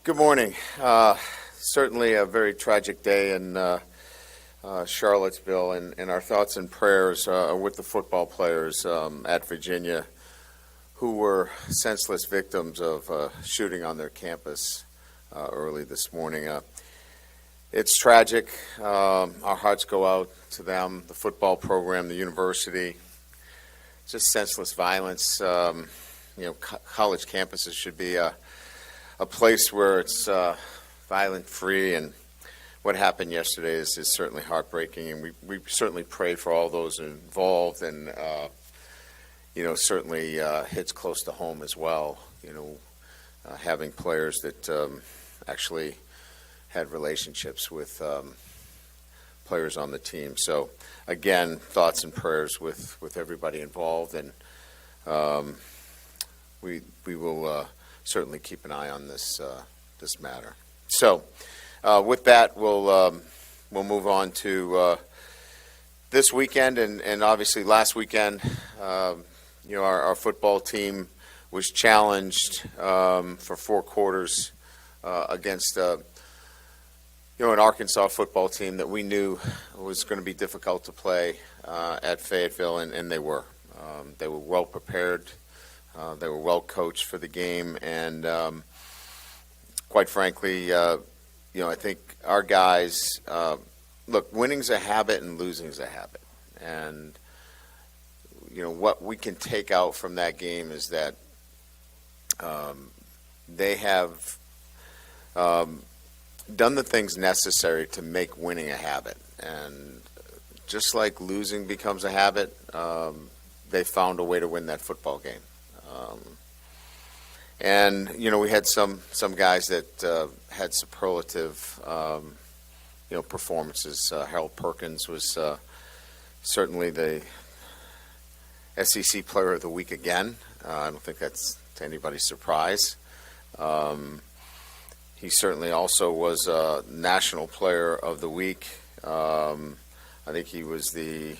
Good morning. Certainly a very tragic day in Charlottesville, and our thoughts and prayers are with the football players at Virginia who were senseless victims of shooting on their campus early this morning. It's tragic. Our hearts go out to them, the football program, the university. Just senseless violence. College campuses should be a place where it's violent-free, and what happened yesterday is certainly heartbreaking, and we certainly pray for all those involved, and certainly hits close to home as well. Having players that actually had relationships with players on the team. So again, thoughts and prayers with everybody involved, and we will certainly keep an eye on this matter. So with that, we'll move on to this weekend, and obviously last weekend, our football team was challenged for 4 quarters against an Arkansas football team that we knew was going to be difficult to play at Fayetteville, and they were. They were well prepared. They were well coached for the game, and quite frankly, I think our guys look. Winning's a habit, and losing's a habit. And what we can take out from that game is that they have done the things necessary to make winning a habit. And just like losing becomes a habit, they found a way to win that football game. We had some guys that had superlative, performances. Harold Perkins was certainly the SEC Player of the Week again. I don't think that's to anybody's surprise. He certainly also was National Player of the Week. I think he was the.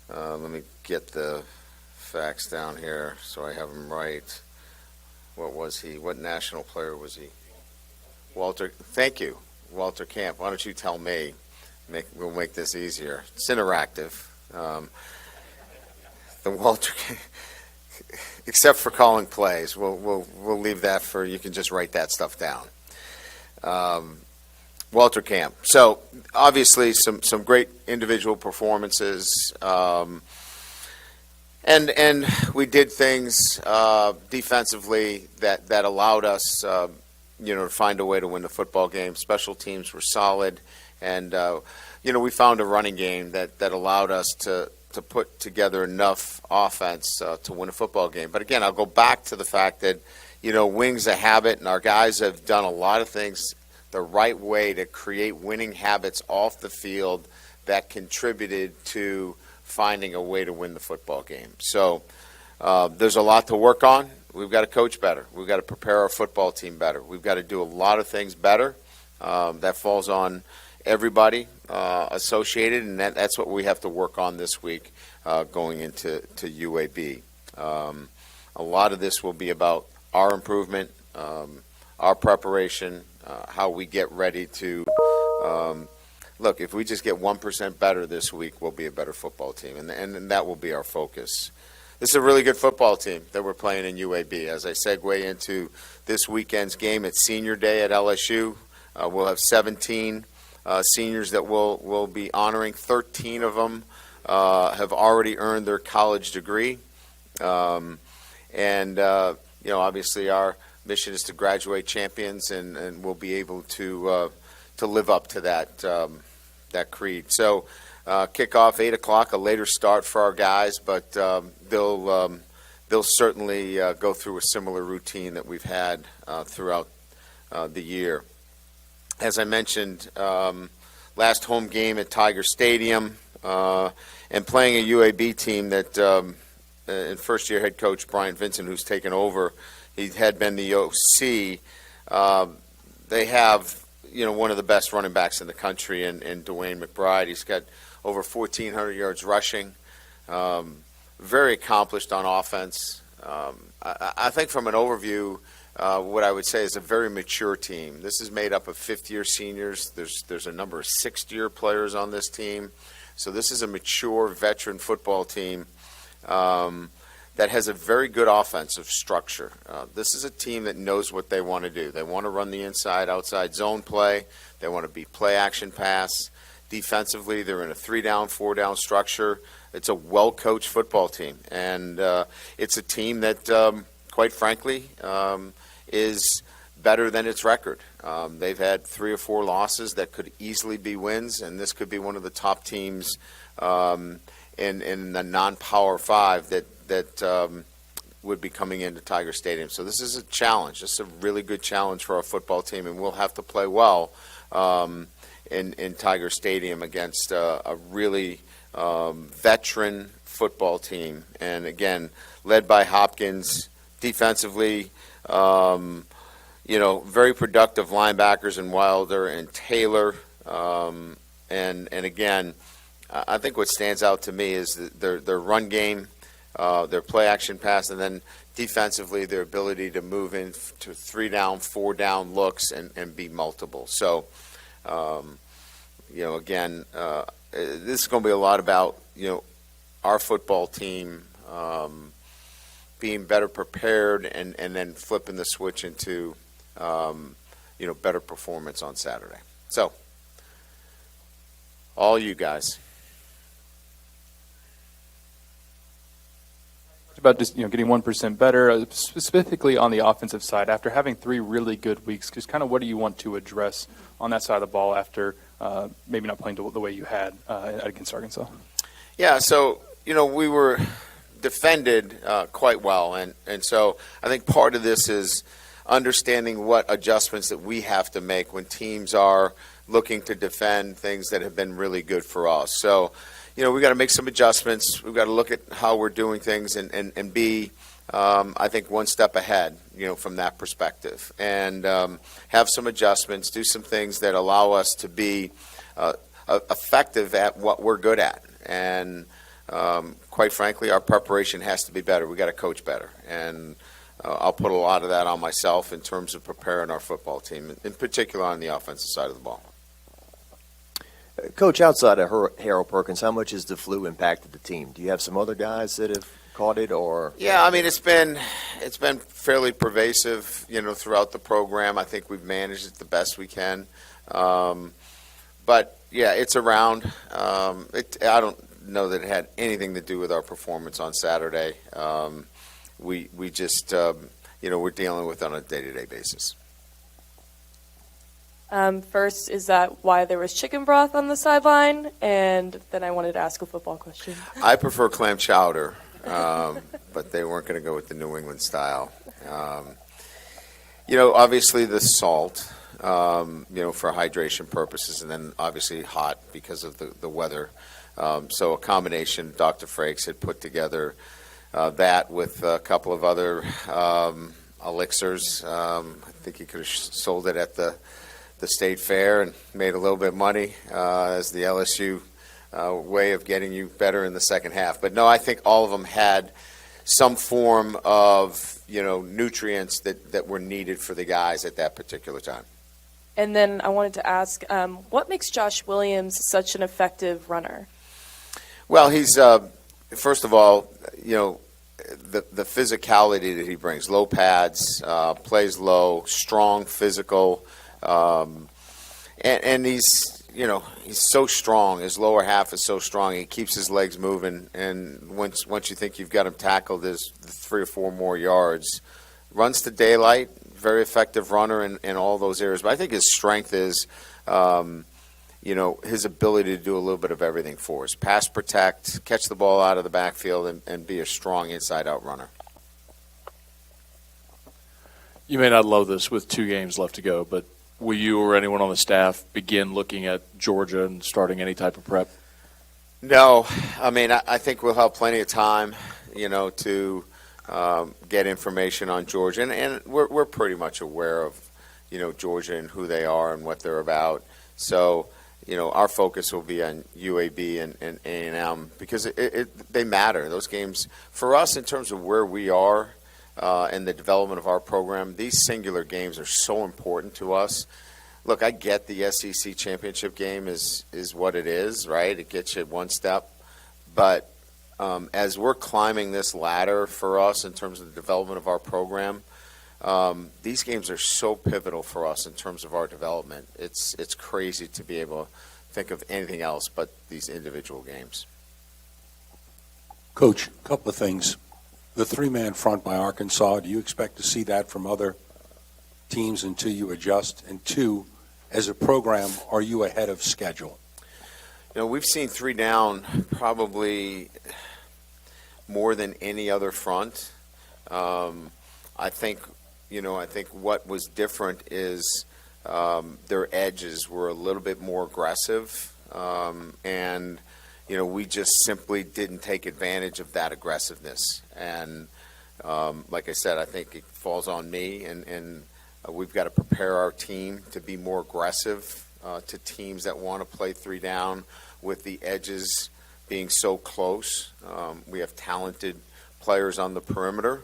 Let me get the facts down here so I have them right. What was he? What national player was he? Walter. Thank you, Walter Camp. Why don't you tell me? We'll make this easier. It's interactive. The Walter, except for calling plays, we'll leave that for you. Can just write that stuff down. Walter Camp. So obviously some great individual performances. And we did things defensively that allowed us, to find a way to win the football game. Special teams were solid, and we found a running game that allowed us to put together enough offense to win a football game. But again, I'll go back to the fact that winning's a habit, and our guys have done a lot of things the right way to create winning habits off the field that contributed to finding a way to win the football game. So there's a lot to work on. We've got to coach better. We've got to prepare our football team better. We've got to do a lot of things better. That falls on everybody associated, and that's what we have to work on this week going into UAB. A lot of this will be about our improvement, our preparation, how we get ready to look, if we just get 1% better this week, we'll be a better football team, and that will be our focus. This is a really good football team that we're playing in UAB. As I segue into this weekend's game, it's Senior Day at LSU. We'll have 17 seniors that we'll be honoring. 13 of them have already earned their college degree. Obviously our mission is to graduate champions, and we'll be able to live up to that creed. So kickoff 8 o'clock, a later start for our guys, but they'll certainly go through a similar routine that we've had throughout the year. As I mentioned, last home game at Tiger Stadium, and playing a UAB team that and first-year head coach Brian Vincent, who's taken over, he had been the OC. They have one of the best running backs in the country in Dwayne McBride. He's got over 1,400 yards rushing, very accomplished on offense. I think from an overview, what I would say is a very mature team. This is made up of fifth-year seniors. There's a number of sixth-year players on this team. So this is a mature veteran football team that has a very good offensive structure. This is a team that knows what they want to do. They want to run the inside-outside zone play. They want to be play-action pass. Defensively, they're in a 3-down, 4-down structure. It's a well-coached football team. And it's a team that, quite frankly, is better than its record. They've had 3 or 4 losses that could easily be wins, and this could be one of the top teams in the non-Power 5 that would be coming into Tiger Stadium. So this is a challenge. This is a really good challenge for our football team, and we'll have to play well in Tiger Stadium against a really veteran football team. And again, led by Hopkins. Defensively, very productive linebackers in Wilder and Taylor. And again, I think what stands out to me is their run game, their play action pass, and then defensively their ability to move into 3-down, 4-down looks and be multiple. So, again, this is going to be a lot about, our football team being better prepared and then flipping the switch into, better performance on Saturday. So, all you guys. About just getting 1% better, specifically on the offensive side. After having 3 really good weeks, just kind of what do you want to address on that side of the ball after maybe not playing the way you had against Arkansas? Yeah, so we were defended quite well, and so I think part of this is understanding what adjustments that we have to make when teams are looking to defend things that have been really good for us. So, we've got to make some adjustments. We've got to look at how we're doing things and be, I think, one step ahead, from that perspective. And have some adjustments, do some things that allow us to be effective at what we're good at. And quite frankly, our preparation has to be better. We've got to coach better. And I'll put a lot of that on myself in terms of preparing our football team, in particular on the offensive side of the ball. Coach, outside of Harold Perkins, how much has the flu impacted the team? Do you have some other guys that have caught it, or? Yeah, I mean, it's been fairly pervasive, throughout the program. I think we've managed it the best we can. But yeah, it's around. I don't know that it had anything to do with our performance on Saturday. We just, we're dealing with it on a day-to-day basis. First, is that why there was chicken broth on the sideline? And then I wanted to ask a football question. I prefer clam chowder, but they weren't going to go with the New England style. Obviously the salt, for hydration purposes, and then obviously hot because of the weather. So a combination. Dr. Frakes had put together that with a couple of other elixirs. I think he could have sold it at the state fair and made a little bit of money as the LSU way of getting you better in the second half. But no, I think all of them had some form of, nutrients that were needed for the guys at that particular time. And then I wanted to ask, what makes Josh Williams such an effective runner? Well, he's, first of all, the physicality that he brings, low pads, plays low, strong, physical, and he's so strong. His lower half is so strong. He keeps his legs moving, and once you think you've got him tackled, there's 3 or 4 more yards. Runs to daylight, very effective runner in all those areas. But I think his strength is, his ability to do a little bit of everything for us. Pass protect, catch the ball out of the backfield, and be a strong inside-out runner. You may not love this with 2 games left to go, but will you or anyone on the staff begin looking at Georgia and starting any type of prep? No. I mean, I think we'll have plenty of time, to get information on Georgia. And we're pretty much aware of, Georgia and who they are and what they're about. So, our focus will be on UAB and A&M because they matter. Those games, for us, in terms of where we are, and the development of our program, these singular games are so important to us. Look, I get the SEC championship game is what it is, right? It gets you one step. But as we're climbing this ladder for us in terms of the development of our program, these games are so pivotal for us in terms of our development. It's crazy to be able to think of anything else but these individual games. Coach, a couple of things. The three-man front by Arkansas, do you expect to see that from other teams until you adjust? And two, as a program, are you ahead of schedule? You know, we've seen three down probably more than any other front. I think what was different is their edges were a little bit more aggressive, and we just simply didn't take advantage of that aggressiveness. And like I said, I think it falls on me, and we've got to prepare our team to be more aggressive to teams that want to play three down with the edges being so close. We have talented players on the perimeter,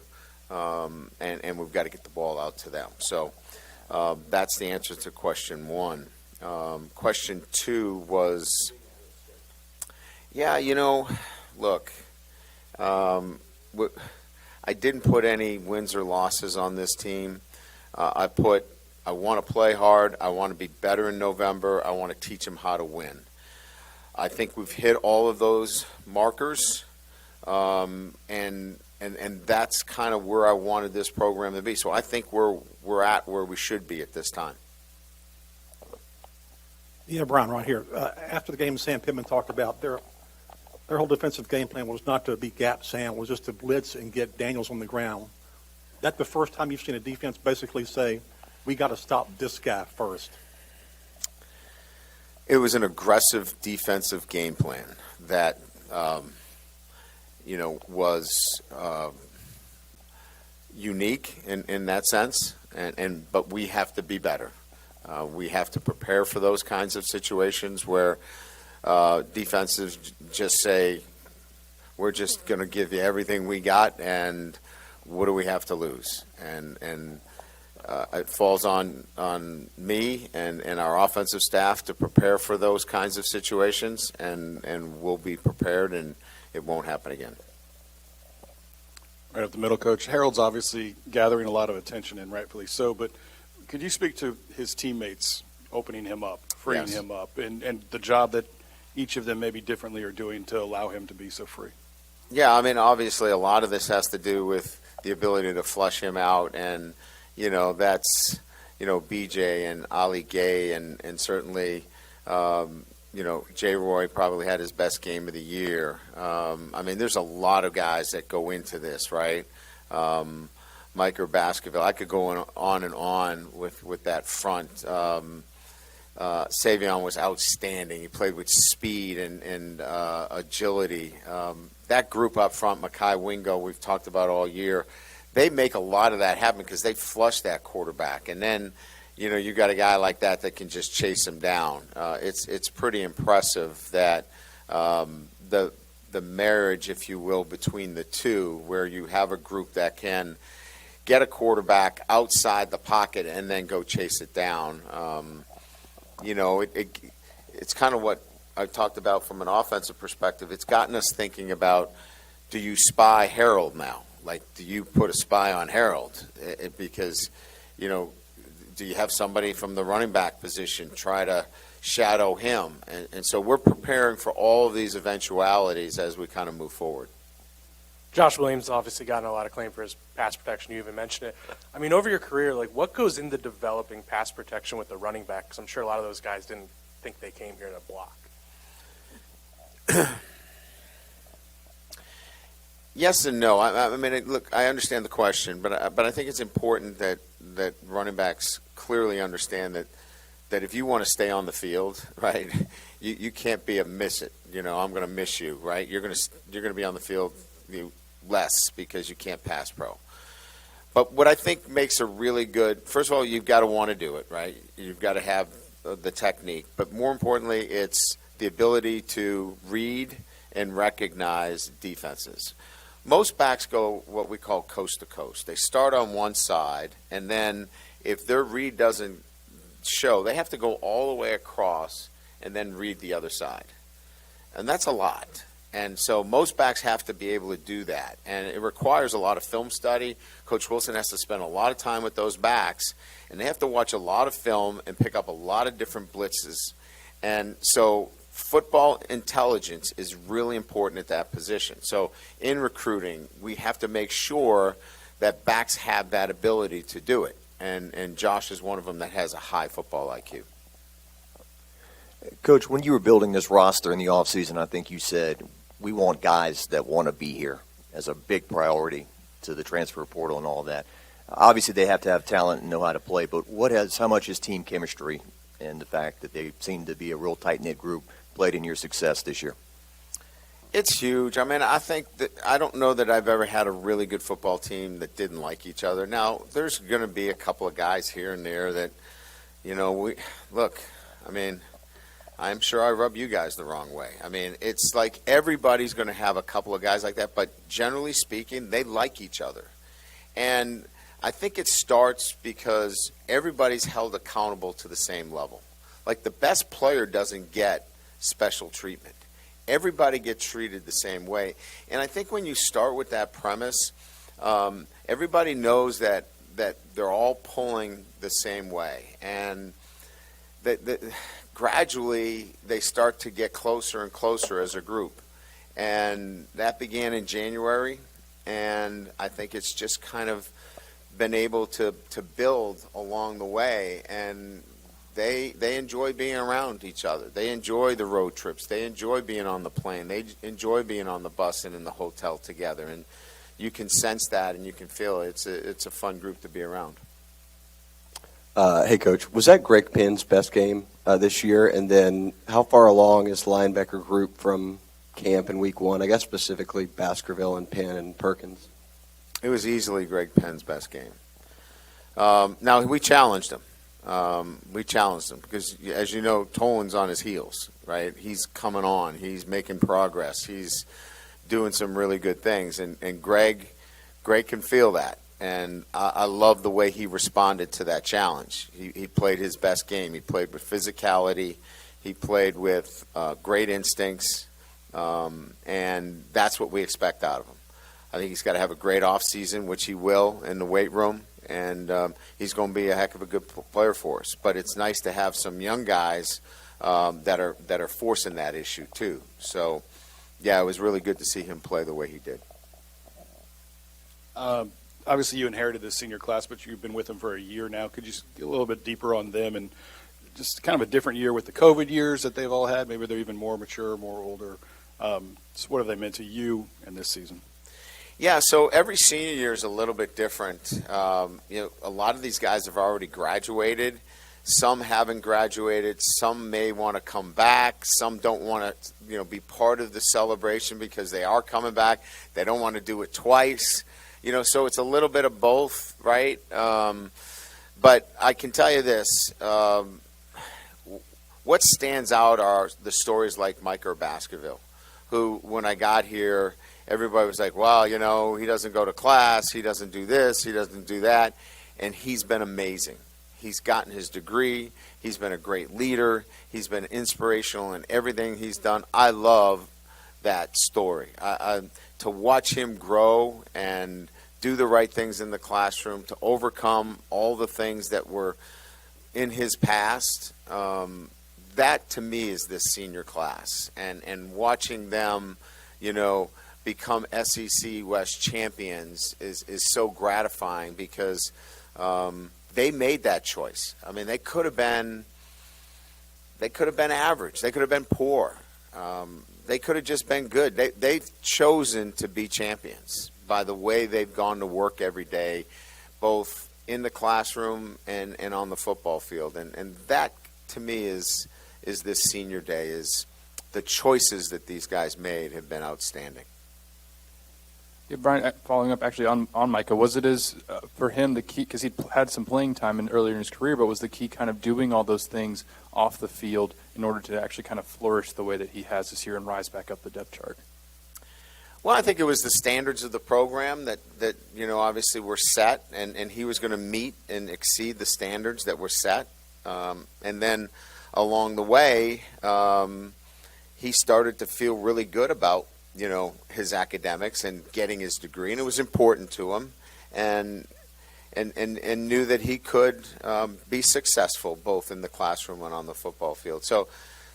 and we've got to get the ball out to them. So that's the answer to question one. Question two was, look, I didn't put any wins or losses on this team. I want to play hard. I want to be better in November. I want to teach them how to win. I think we've hit all of those markers, and that's kind of where I wanted this program to be. So I think we're at where we should be at this time. Yeah, Brian, right here. After the game, Sam Pittman talked about their whole defensive game plan was not to beat gap Sam, was just to blitz and get Daniels on the ground. That's the first time you've seen a defense basically say, we got to stop this guy first. It was an aggressive defensive game plan that, was unique in that sense, but we have to be better. We have to prepare for those kinds of situations where defenses just say, we're just going to give you everything we got, and what do we have to lose? And it falls on me and our offensive staff to prepare for those kinds of situations, and we'll be prepared, and it won't happen again. Right up the middle, Coach. Harold's obviously gathering a lot of attention, and rightfully so, but could you speak to his teammates opening him up, freeing him up, and the job that each of them maybe differently are doing to allow him to be so free? Yeah, I mean, obviously a lot of this has to do with the ability to flush him out, and that's BJ and Ali Gay, and certainly J. Roy probably had his best game of the year. I mean, there's a lot of guys that go into this, right? Mike Baskerville, I could go on and on with that front. Savion was outstanding. He played with speed and agility. That group up front, Makai Wingo, we've talked about all year, they make a lot of that happen because they flush that quarterback. And then, you got a guy like that can just chase him down. It's pretty impressive that the marriage, if you will, between the two, where you have a group that can get a quarterback outside the pocket and then go chase it down. It's kind of what I talked about from an offensive perspective. It's gotten us thinking about, do you spy Harold now? Like, do you put a spy on Harold? Because, do you have somebody from the running back position try to shadow him? And so we're preparing for all of these eventualities as we kind of move forward. Josh Williams obviously gotten a lot of claim for his pass protection. You even mentioned it. I mean, over your career, what goes into developing pass protection with the running back? Because I'm sure a lot of those guys didn't think they came here to block. Yes and no. I mean, look, I understand the question, but I think it's important that running backs clearly understand that if you want to stay on the field, right, you can't be a miss it. I'm going to miss you, right? You're going to be on the field less because you can't pass pro. But what I think makes a really good, first of all, you've got to want to do it, right? You've got to have the technique. But more importantly, it's the ability to read and recognize defenses. most backs go what we call coast to coast. They start on one side, and then if their read doesn't show, they have to go all the way across and then read the other side. And that's a lot. And so most backs have to be able to do that. And it requires a lot of film study. Coach Wilson has to spend a lot of time with those backs, and they have to watch a lot of film and pick up a lot of different blitzes. And so football intelligence is really important at that position. So in recruiting, we have to make sure that backs have that ability to do it. And Josh is one of them that has a high football IQ. Coach, when you were building this roster in the offseason, I think you said, we want guys that want to be here as a big priority to the transfer portal and all that. Obviously, they have to have talent and know how to play, but how much is team chemistry and the fact that they seem to be a real tight-knit group played in your success this year? It's huge. I mean, I don't know that I've ever had a really good football team that didn't like each other. Now, there's going to be a couple of guys here and there that, I'm sure I rub you guys the wrong way. I mean, it's like everybody's going to have a couple of guys like that, but generally speaking, they like each other. And I think it starts because everybody's held accountable to the same level. Like the best player doesn't get special treatment. Everybody gets treated the same way. And I think when you start with that premise, everybody knows that they're all pulling the same way. And gradually they start to get closer and closer as a group. And that began in January, and I think it's just kind of been able to build along the way, and they enjoy being around each other. They enjoy the road trips. They enjoy being on the plane. They enjoy being on the bus and in the hotel together, and you can sense that and you can feel it. It's a fun group to be around. Hey, Coach, was that Greg Penn's best game this year? And then how far along is the linebacker group from camp in week one? I guess specifically Baskerville and Penn and Perkins. It was easily Greg Penn's best game. Now, we challenged him. Because, as you know, Tolan's on his heels, right? He's coming on. He's making progress. He's doing some really good things. And Greg can feel that. And I love the way he responded to that challenge. He played his best game. He played with physicality. He played with great instincts. And that's what we expect out of him. I think he's got to have a great offseason, which he will in the weight room. And he's going to be a heck of a good player for us. But it's nice to have some young guys that are forcing that issue too. So, yeah, it was really good to see him play the way he did. Obviously, you inherited this senior class, but you've been with them for a year now. Could you get a little bit deeper on them and just kind of a different year with the COVID years that they've all had? Maybe they're even more mature, more older. So what have they meant to you in this season? Yeah, so every senior year is a little bit different. A lot of these guys have already graduated. Some haven't graduated. Some may want to come back. Some don't want to, be part of the celebration because they are coming back. They don't want to do it twice. So it's a little bit of both, right? But I can tell you this. What stands out are the stories like Mike or Baskerville, who, when I got here, everybody was like, well, he doesn't go to class, he doesn't do this, he doesn't do that, and he's been amazing. He's gotten his degree, he's been a great leader, he's been inspirational in everything he's done. I love that story. To watch him grow and do the right things in the classroom, to overcome all the things that were in his past, that to me is this senior class. And watching them, become SEC West champions is so gratifying because they made that choice. I mean, they could have been average. They could have been poor. They could have just been good. They've chosen to be champions by the way they've gone to work every day, both in the classroom and on the football field. And that, to me, is this senior day, is the choices that these guys made have been outstanding. Yeah, Brian, following up actually on Micah, was it for him the key, because he had some playing time earlier in his career, but was the key kind of doing all those things off the field in order to actually kind of flourish the way that he has this year and rise back up the depth chart? Well, I think it was the standards of the program that obviously were set, and he was going to meet and exceed the standards that were set. And then along the way, he started to feel really good about, his academics and getting his degree, and it was important to him, and knew that he could be successful both in the classroom and on the football field. So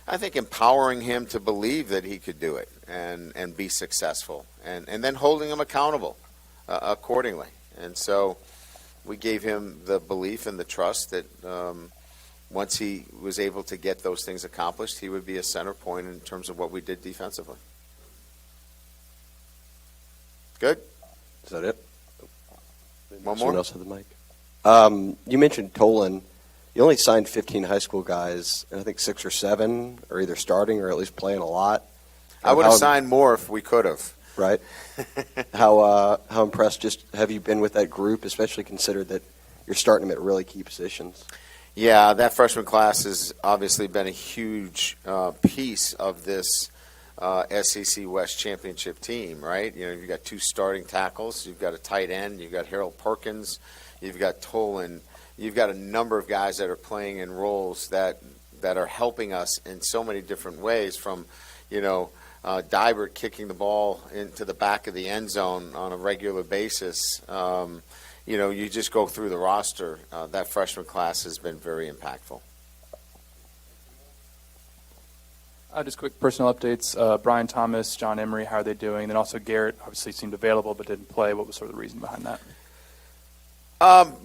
I think empowering him to believe that he could do it and be successful, and then holding him accountable accordingly. And so we gave him the belief and the trust that once he was able to get those things accomplished, he would be a center point in terms of what we did defensively. Good? Is that it? One Someone more? else have the mic. You mentioned Tolan. You only signed 15 high school guys, and I think 6 or 7 are either starting or at least playing a lot. I would have signed more if we could have. Right. How impressed have you been with that group, especially considered that you're starting them at really key positions? Yeah, that freshman class has obviously been a huge piece of this SEC West championship team, right? You've got 2 starting tackles, you've got a tight end, you've got Harold Perkins, you've got Tolan, you've got a number of guys that are playing in roles that are helping us in so many different ways, from, Dybert kicking the ball into the back of the end zone on a regular basis. You just go through the roster. That freshman class has been very impactful. Just quick personal updates. Brian Thomas, John Emery, how are they doing? Then also Garrett obviously seemed available but didn't play. What was sort of the reason behind that?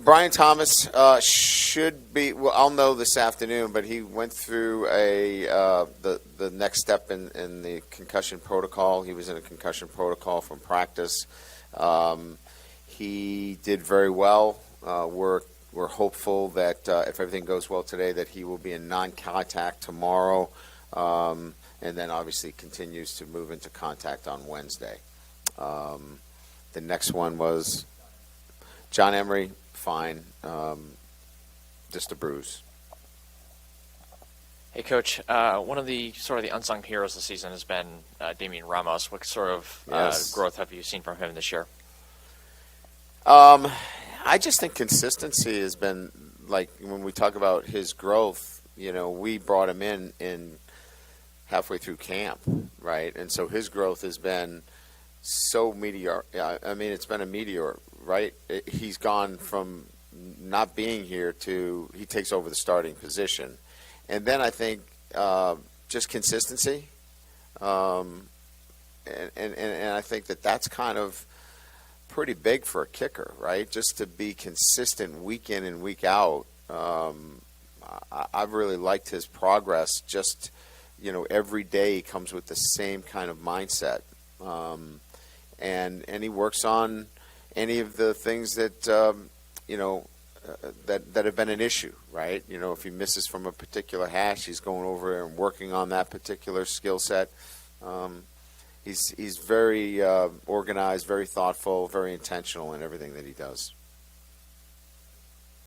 Brian Thomas should be. Well, I'll know this afternoon, but he went through the next step in the concussion protocol. He was in a concussion protocol from practice. He did very well. We're hopeful that if everything goes well today, that he will be in non-contact tomorrow, and then obviously continues to move into contact on Wednesday. The next one was John Emery, fine, just a bruise. Hey, Coach. One of the sort of the unsung heroes this season has been Damian Ramos. What sort of growth have you seen from him this year? I just think consistency has been, like, when we talk about his growth, we brought him in halfway through camp, right? And so his growth has been so meteor. I mean, it's been a meteor, right? He's gone from not being here to he takes over the starting position. And then I think just consistency. And I think that kind of pretty big for a kicker, right? Just to be consistent week in and week out. I've really liked his progress. Just, every day he comes with the same kind of mindset. And he works on any of the things that, that have been an issue, right? If he misses from a particular hash, he's going over and working on that particular skill set. He's very organized, very thoughtful, very intentional in everything that he does.